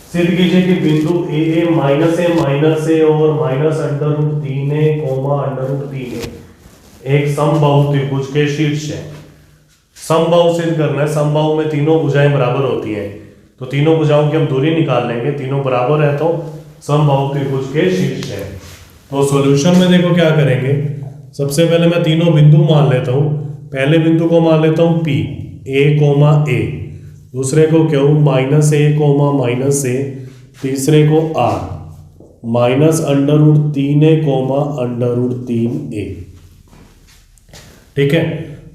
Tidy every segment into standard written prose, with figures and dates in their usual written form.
सिद्ध कीजिए कि बिंदु ए माइनस ए और minus under root 3a comma under root 3a एक समबाहु त्रिभुज के शीर्ष है। समबाहु सिद्ध करना है। समबाहु में तीनों भुजाएं बराबर होती हैं, तो तीनों भुजाओं की हम दूरी निकाल लेंगे। तीनों बराबर है तो समबाहु त्रिभुज के शीर्ष है। तो सॉल्यूशन में देखो क्या करेंगे। सबसे पहले मैं तीनों बिंदु मान लेता हूँ। पहले बिंदु को मान लेता हूँ P a कोमा a, दूसरे को Q minus A comma minus A, तीसरे को R minus under root 3a comma under root 3a। ठीक है,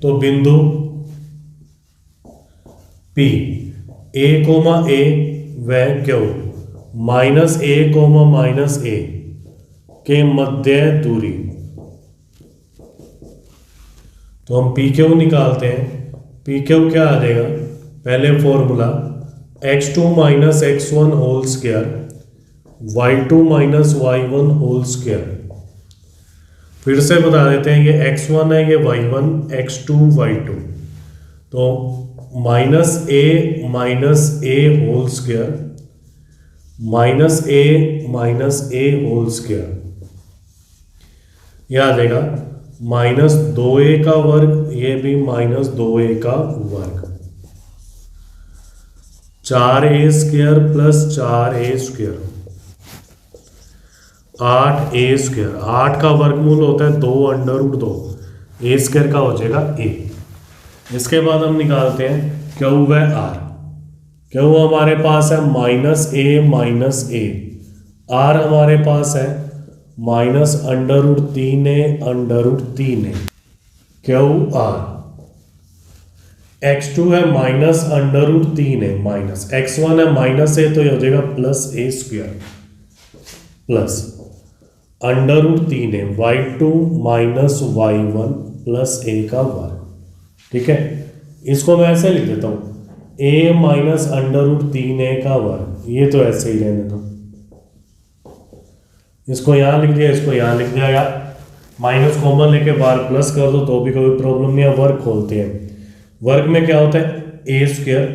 तो बिंदु P a कोमा a व Q minus A comma minus A के मध्य दूरी, तो हम पी क्यू निकालते हैं। पी क्यू क्या आ जाएगा, पहले formula x2 minus x1 whole square y2 minus y1 whole square. फिर से बता देते हैं, ये x1 है, ये y1, x2 y2, तो माइनस ए होल स्क्वायर माइनस ए होल स्क्वायर, यह आ जाएगा माइनस 2a का वर्ग, ये भी माइनस 2a का वर्ग, 4a square plus 4a square, 8a square. 8 का वर्गमूल होता है 2 अंडर रूट 2, a स्क्वायर का हो जाएगा a। इसके बाद हम निकालते हैं क्यू व आर। क्यू हमारे पास है माइनस ए, आर हमारे पास है minus under root 3a Q R. x2 है minus under root 3a minus, x1 है माइनस ए, तो ये हो जाएगा plus a square plus under root 3a y2 minus y1 plus a का वर्ग। ठीक है, इसको मैं ऐसे लिख देता हूँ a minus under root 3a का वर्ग, ये तो ऐसे ही रहने दो। इसको यहाँ लिख दिया, इसको यहाँ लिख दिया, यार माइनस कॉमन लेके बाहर प्लस कर दो तो भी कोई प्रॉब्लम नहीं है। वर्ग खोलते हैं। वर्ग में क्या होता है, a square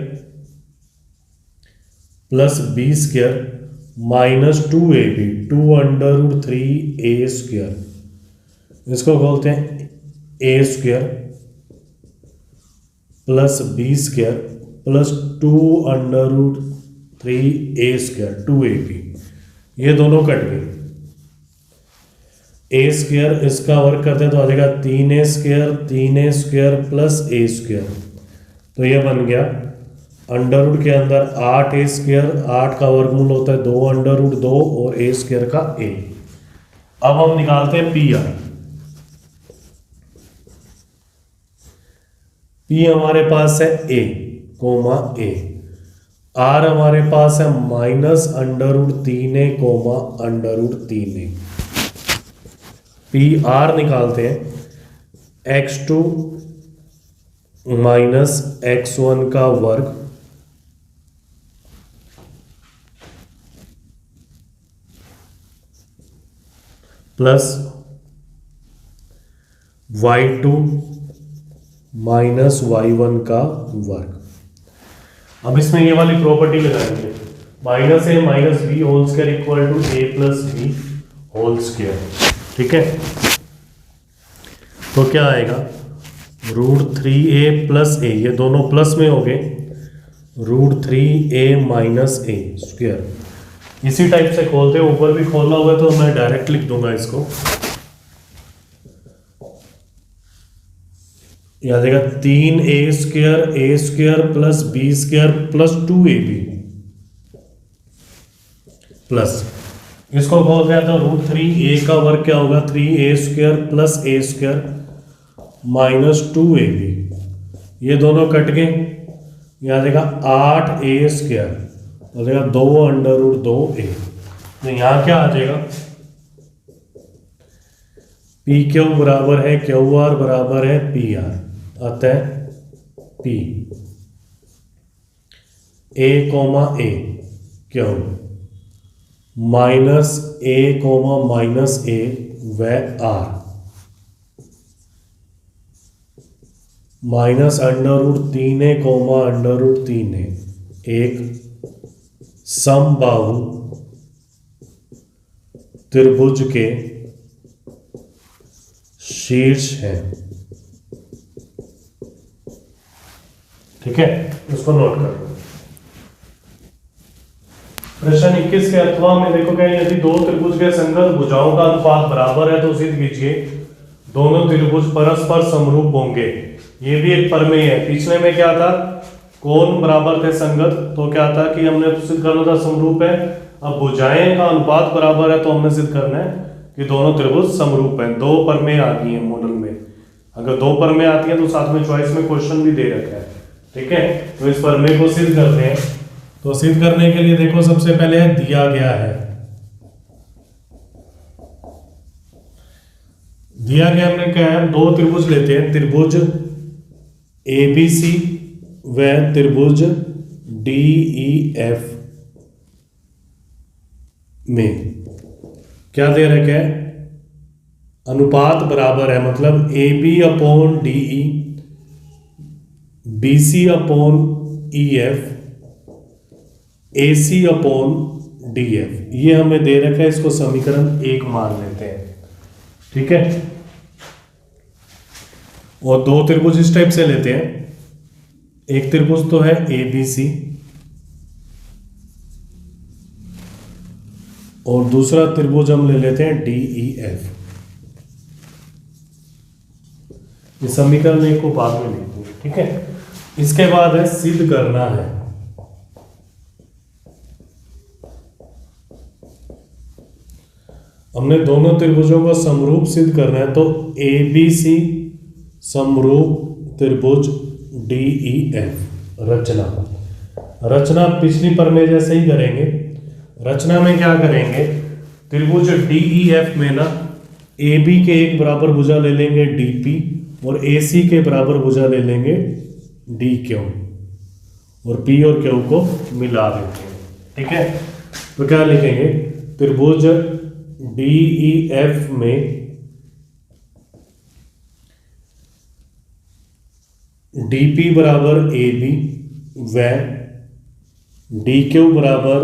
plus B square minus 2ab 2 under root 3a square. इसको खोलते हैं a square plus B square plus 2 under root 3a square 2ab, ये दोनों कट गए। ए स्क्वायर इसका वर्क करते हैं तो आ जाएगा 3a square plus a square, तो ये बन गया अंडर रूट के अंदर 8a स्क्वायर, 8 का वर्गमूल होता है 2 अंडर रूट 2 और ए स्क्वायर का a। अब हम निकालते हैं पी आर। पी हमारे पास है a कोमा a, आर हमारे पास है minus under root 3a comma under root 3a। P R निकालते हैं x2 माइनस x1 का वर्ग प्लस y2 माइनस y1 का वर्ग। अब इसमें ये वाली प्रॉपर्टी लगाएंगे, minus A minus B whole square equal to A plus B whole square. ठीक है, तो क्या आएगा, रूट 3a प्लस ए, ये दोनों प्लस में हो गए, रूट 3a माइनस ए स्क्वायर। इसी टाइप से खोलते हैं, ऊपर भी खोलना होगा तो मैं डायरेक्ट लिख दूंगा इसको। याद आएगा 3a square plus B square plus 2ab plus, इसको खोल दिया तो रूट 3a का वर्ग क्या होगा, 3a square plus a square minus 2ab, ये दोनों कट गए। यहाँ देगा 8a स्क्वायर, तो देगा 2 अंडर रूट 2a, तो यहाँ क्या आ जाएगा, पी क्यू बराबर है क्यू आर बराबर है पी आर, अतः P A comma A Q minus A comma minus A व R minus under root 3a comma under root 3a एक समबाहु त्रिभुज के शीर्ष है। ठीक है, इसको नोट कर लो। प्रश्न 21 के अथवा में देखो क्या, यदि दो त्रिभुज के संगत भुजाओं का अनुपात बराबर है तो सिद्ध कीजिए दोनों त्रिभुज परस्पर समरूप होंगे। ये भी एक प्रमेय है। पिछले में क्या था, कोण बराबर थे संगत, तो क्या था कि हमने तो सिद्ध करना था समरूप है। अब भुजाएं का अनुपात बराबर है तो हमने सिद्ध करना है कि दोनों त्रिभुज समरूप है। दो प्रमेय आ गई है मॉडल में। अगर दो प्रमेय आती है तो साथ में चॉइस में क्वेश्चन भी दे रखा है। ठीक है, तो इस प्रमेय को सिद्ध करते हैं। तो सिद्ध करने के लिए देखो, सबसे पहले दिया गया है, दिया गया हमने क्या है, दो त्रिभुज लेते हैं, त्रिभुज ABC व त्रिभुज DEF में क्या दे रखा है, अनुपात बराबर है, मतलब AB upon DE, BC upon EF, AC upon DF, ये हमें दे रखा है। इसको समीकरण 1 मान लेते हैं। ठीक है, और दो त्रिभुज इस टाइप से लेते हैं। एक त्रिभुज तो है ABC और दूसरा त्रिभुज हम ले लेते हैं DEF। इस समीकरण 1 को बाद में लिखेंगे। ठीक है, इसके बाद है सिद्ध करना है। हमने दोनों त्रिभुजों को समरूप सिद्ध करना है, तो ABC समरूप त्रिभुज DEF। रचना पिछली प्रमेय जैसे ही करेंगे। रचना में क्या करेंगे, त्रिभुज DEF में ना AB के एक बराबर भुजा ले लेंगे DP और AC के बराबर भुजा ले लेंगे DQ और P और Q को मिला देते हैं। ठीक है, तो क्या लिखेंगे, त्रिभुज DEF में DP बराबर AB व DQ बराबर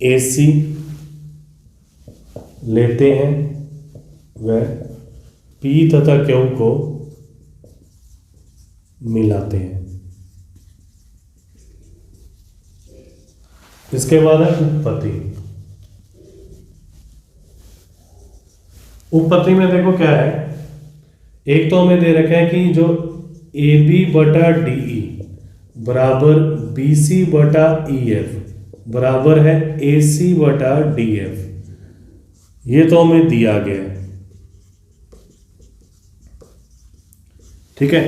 AC लेते हैं व P तथा Q को मिलाते हैं। इसके बाद है उत्पत्ति। उत्पत्ति में देखो क्या है, एक तो हमें दे रखा है कि जो AB बटा DE बराबर BC बटा EF बराबर है AC बटा DF, ये तो हमें दिया गया है। ठीक है,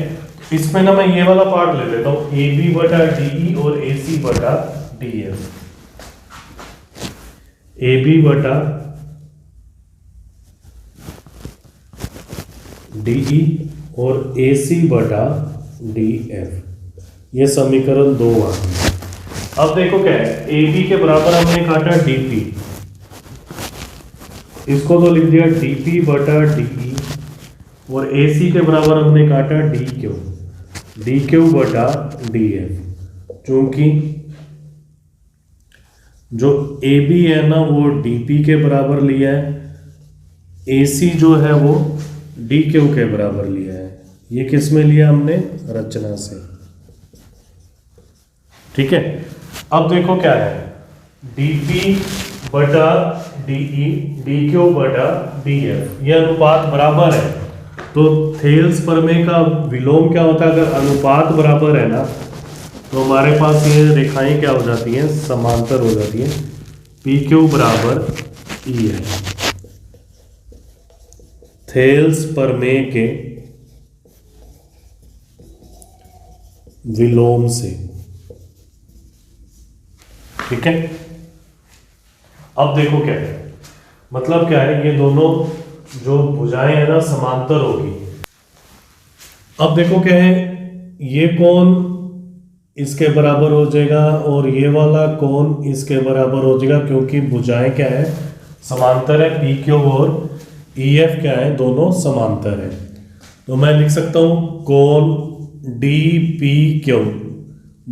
इसमें ना मैं ये वाला पार्ट ले लेता हूं, AB बटा DE और AC बटा DF। AB बटा DE और AC बटा DF, ये समीकरण 2 आ गई। अब देखो क्या है, AB के बराबर हमने काटा DP, इसको तो लिख दिया DP बटा DE और AC के बराबर हमने काटा DQ बटा DF। चूंकि जो AB है ना वो DP के बराबर लिया है, AC जो है वो DQ के बराबर लिया है। ये किस में लिया हमने, रचना से। ठीक है, अब देखो क्या है, DP बटा DE DQ बटा DF, ये अनुपात बराबर है। तो थेल्स प्रमेय का विलोम क्या होता है, अगर अनुपात बराबर है ना तो हमारे पास ये रेखाएं क्या हो जाती हैं, समांतर हो जाती हैं। PQ बराबर E है। थेल्स प्रमेय के विलोम से। ठीक है, अब देखो क्या है, मतलब क्या है, ये दोनों जो भुजाएं है ना समांतर होगी। अब देखो क्या है, ये कोण इसके बराबर हो जाएगा और ये वाला कोण इसके बराबर हो जाएगा, क्योंकि भुजाएं क्या है, समांतर है। PQ और EF क्या है, दोनों समांतर है। तो मैं लिख सकता हूं कोण DPQ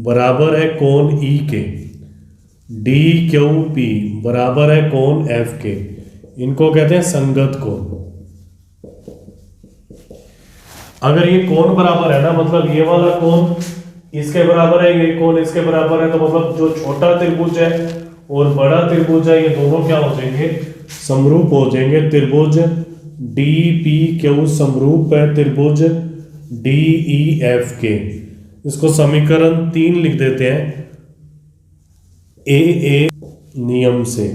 बराबर है कोण E के, डी क्यू पी बराबर है कोण एफ के। इनको कहते हैं संगत कोण। अगर ये कोण बराबर है ना, मतलब ये वाला कोण इसके बराबर है, ये कोण इसके बराबर है, तो मतलब जो छोटा त्रिभुज है और बड़ा त्रिभुज है ये दोनों क्या हो जाएंगे, समरूप हो जाएंगे। त्रिभुज डी पी क्यू समरूप है त्रिभुज डी ई एफ के। इसको समीकरण 3 लिख देते हैं ए नियम से।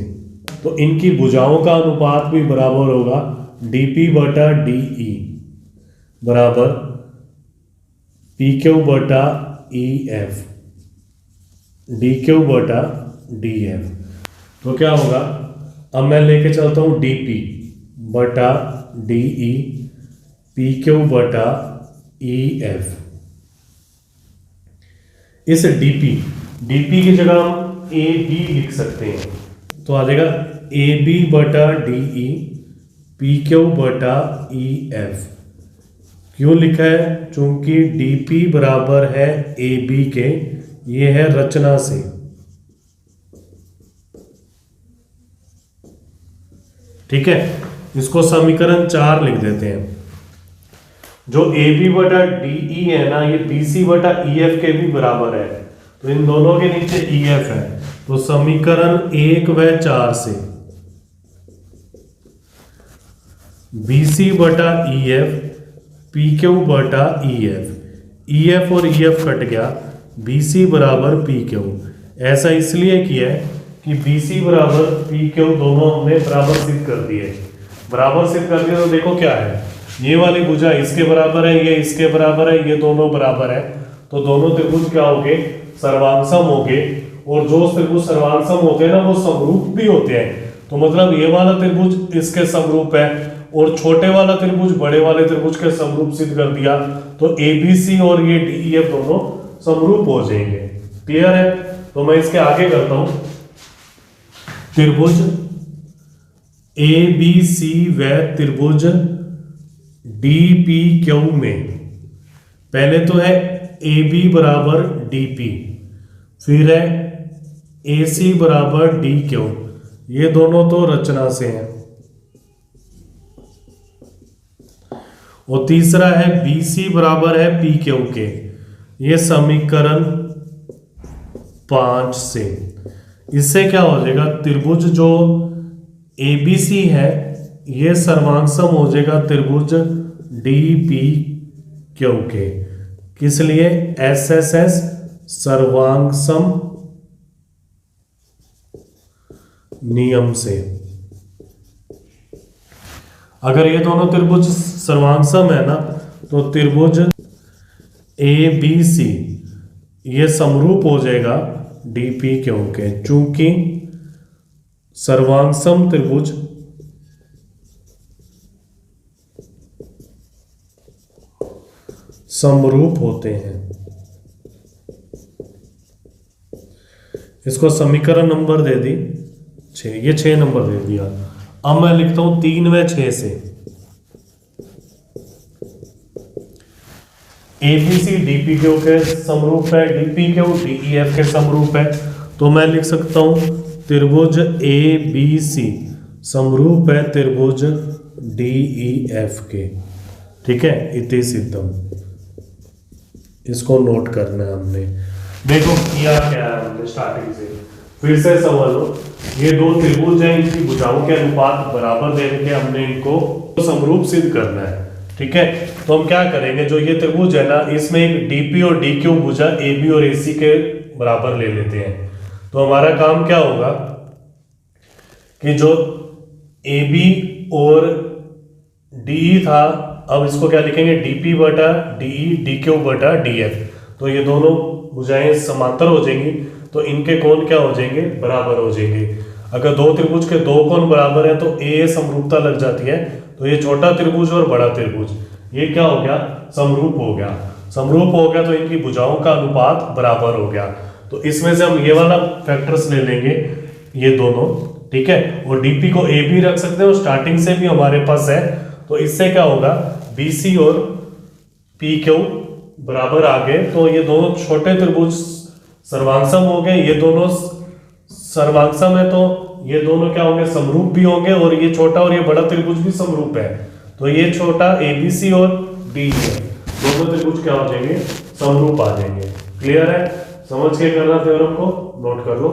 तो इनकी भुजाओं का अनुपात भी बराबर होगा dp बटा डी बराबर पी क्यू बटा ई एफ डी क्यू बटा डी एफ। तो क्या होगा, अब मैं लेके चलता हूं dp बटा डी पी क्यू बटा ई एफ। इस dp की जगह हम ए बी लिख सकते हैं, तो आ जाएगा ए बी बटा डी पी क्यू बटा ई एफ। क्यों लिखा है, चूंकि dp बराबर है ए बी के, ये है रचना से। ठीक है, इसको समीकरण 4 लिख देते हैं। जो ए बी बटा डी है ना, ये बी सी बटा ई एफ के भी बराबर है, तो इन दोनों के नीचे ई एफ है। तो समीकरण 1 व 4 से बी सी बटा ई एफ पी क्यू बटा ई एफ और ई एफ कट गया, बी सी बराबर पी क्यू। ऐसा इसलिए किया है कि बी सी बराबर पी क्यू दोनों हमने बराबर सिद्ध कर दिए। बराबर सिद्ध कर दिया तो देखो क्या है, ये वाली भुजा इसके बराबर है, ये इसके बराबर है, ये दोनों बराबर है, तो दोनों त्रिभुज क्या हो गए, सर्वांगसम हो गए। और जो त्रिभुज सर्वांगसम होते हैं ना, वो समरूप भी होते हैं। तो मतलब ये वाला त्रिभुज इसके समरूप है और छोटे वाला त्रिभुज बड़े वाले त्रिभुज के समरूप सिद्ध कर दिया, तो ए बी सी और ये डी ई एफ दोनों समरूप हो जाएंगे। क्लियर है? तो मैं इसके आगे करता हूं। त्रिभुज ए बी सी व त्रिभुज डी पी क्यू में पहले तो है ए बी बराबर डी पी, फिर है ए सी बराबर डी क्यू, ये दोनों तो रचना से हैं। और तीसरा है बी सी बराबर है पी क्यू के, ये समीकरण 5 से। इससे क्या हो जाएगा, त्रिभुज जो ए बी सी है ये सर्वांगसम हो जाएगा त्रिभुज डी पी क्यू के। किस लिए, एस एस एस सर्वांगसम नियम से। अगर ये दोनों त्रिभुज सर्वांगसम है ना, तो त्रिभुज ए बी सी ये समरूप हो जाएगा डी पी क्यू के, चूंकि सर्वांगसम त्रिभुज समरूप होते हैं। इसको समीकरण नंबर दे दी 6, ये 6 नंबर दे दिया। अब मैं लिखता हूं 3 व 6 से A B C D P Q के समरूप है, D P Q D E F के समरूप है। तो मैं लिख सकता हूं त्रिभुज ए बी सी समरूप है त्रिभुज डी ई एफ के। ठीक है, इति सिद्धम। इसको नोट करना है हमने। देखो किया क्या है हमने स्टार्टिंग से, फिर से समझ लो। ये दो त्रिभुज हैं, इनकी भुजाओं के अनुपात बराबर देने के हमने इनको समरूप सिद्ध करना है। ठीक है, तो हम क्या करेंगे, जो ये त्रिभुज है ना, इसमें एक डीपी और डी क्यू भुजा ए बी और ए सी के बराबर ले लेते हैं। तो हमारा काम क्या होगा कि जो ए बी और डी था, अब इसको क्या लिखेंगे, डीपी बटा डी डी क्यू बटा डी एफ। तो ये दोनों भुजाएं समांतर हो जाएंगी, तो इनके कोण क्या हो जाएंगे, बराबर हो जाएंगे। अगर दो त्रिभुज के दो कोण बराबर है तो ए समरूपता लग जाती है। तो ये छोटा त्रिभुज और बड़ा त्रिभुज ये क्या हो गया, समरूप हो गया। समरूप हो गया तो इनकी भुजाओं का अनुपात बराबर हो गया। तो इसमें से हम ये वाला फैक्टर्स ले लेंगे, ये दोनों। ठीक है, और डीपी को ए भी रख सकते हैं और स्टार्टिंग से भी हमारे पास है। तो इससे क्या होगा, बी सी और पी क्यू बराबर आ गए, तो ये दोनों छोटे त्रिभुज सर्वांगसम हो गए, ये दोनों सर्वांगसम है तो ये दोनों क्या होंगे, समरूप भी होंगे, और ये छोटा और ये बड़ा त्रिभुज भी समरूप है, तो ये छोटा ABC और DE दोनों त्रिभुज क्या हो जाएंगे, समरूप आ जाएंगे। क्लियर है? समझ के करना थ्योरम को, नोट कर लो।